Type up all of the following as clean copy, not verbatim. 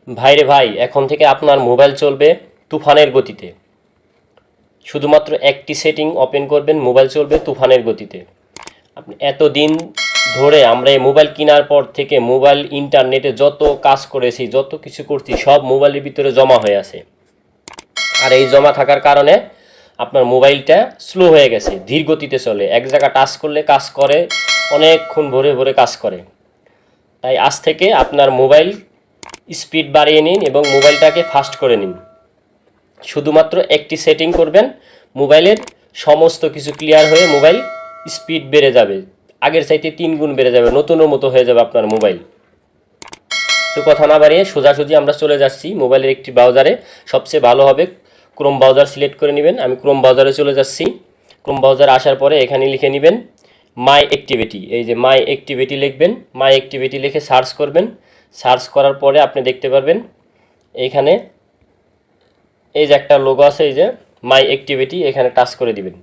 ভাইরে ভাই, এখন থেকে আপনার মোবাইল চলবে তুফানের গতিতে। শুধুমাত্র একটি সেটিং ওপেন করবেন, মোবাইল চলবে তুফানের গতিতে। আপনি এতদিন ধরে আমরা এই মোবাইল কেনার পর থেকে মোবাইল ইন্টারনেটে যত কাজ করেছি, যত কিছু করছি, সব মোবাইলের ভিতরে জমা হয়ে আছে। আর এই জমা থাকার কারণে আপনার মোবাইলটা স্লো হয়ে গেছে, ধীর গতিতে চলে। এক জায়গা টাচ করলে কাজ করে, অনেকক্ষণ ভরে ভরে কাজ করে। তাই আজ থেকে আপনার মোবাইল স্পিড বাড়িয়ে নিন এবং মোবাইলটাকে ফাস্ট করে নিন। শুধুমাত্র একটি সেটিং করবেন, মোবাইলের সমস্ত কিছু ক্লিয়ার হয়ে মোবাইল স্পিড বেড়ে যাবে, আগের চাইতে 3 গুণ বেড়ে যাবে, নতুনের মতো হয়ে যাবে আপনার মোবাইল। তো কথা না বাড়িয়ে সোজাসুজি আমরা চলে যাচ্ছি মোবাইলের একটি ব্রাউজারে। সবচেয়ে ভালো হবে ক্রোম ব্রাউজার সিলেক্ট করে নেবেন। আমি ক্রোম ব্রাউজারে চলে যাচ্ছি। ক্রোম ব্রাউজারে আসার পরে এখানে লিখে নেবেন মাই অ্যাক্টিভিটি। এই যে মাই অ্যাক্টিভিটি লিখবেন, মাই অ্যাক্টিভিটি লিখে সার্চ করবেন। সার্চ করার পরে আপনি দেখতে পারবেন এইখানে এই যে একটা লোগো আছে, এই যে মাই অ্যাক্টিভিটি, এখানে টাচ করে দিবেন।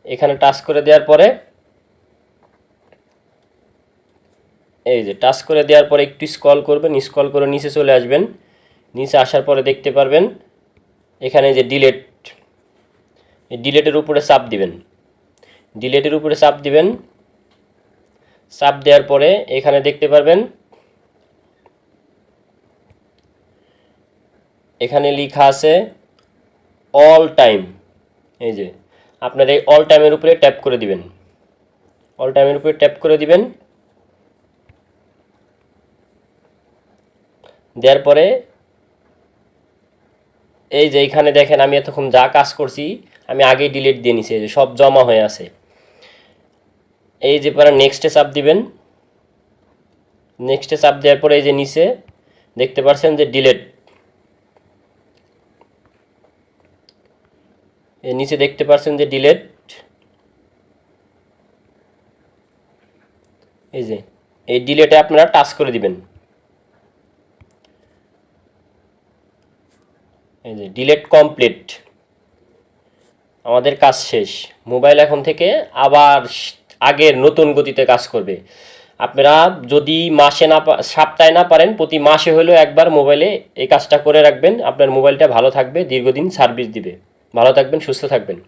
এখানে টাচ করে দেওয়ার পরে এই যে টাচ করে দেওয়ার পরে একটু স্ক্রল করবেন, স্ক্রল করে নিচে চলে আসবেন। নিচে আসার পরে দেখতে পারবেন এখানে যে ডিলেট, এই ডিলেটের উপরে চাপ দিবেন। ডিলেটের উপরে চাপ দিবেন। চাপ দেওয়ার পরে এখানে দেখতে পারবেন এখানে লেখা আছে অল টাইম। এই যে আপনার এই অল টাইমের উপরে ট্যাপ করে দিবেন। অল টাইমের উপরে ট্যাপ করে দিবেন। দেওয়ার পরে এই যে এইখানে দেখেন আমি এতক্ষণ যা কাজ করছি আমি আগেই ডিলিট দিয়ে নিছি, এই যে সব জমা হয়ে আছে। এই যে পরে নেক্সটে চাপ দিবেন। নেক্সটে চাপ দেওয়ার পরে এই যে নিচে দেখতে পাচ্ছেন যে ডিলিট, এই নিচে দেখতে পাচ্ছেন যে ডিলিট। এই যে এই ডিলিটে আপনারা টাচ করে দিবেন। এই যে ডিলিট কমপ্লিট, আমাদের কাজ শেষ। মোবাইল এখন থেকে আবার আগের নতুন গতিতে কাজ করবে। আপনারা যদি মাসে না, সপ্তাহে না পারেন, প্রতি মাসে হলেও একবার মোবাইলে এই কাজটা করে রাখবেন। আপনার মোবাইলটা ভালো থাকবে, দীর্ঘদিন সার্ভিস দিবে। ভালো থাকবেন, সুস্থ থাকবেন।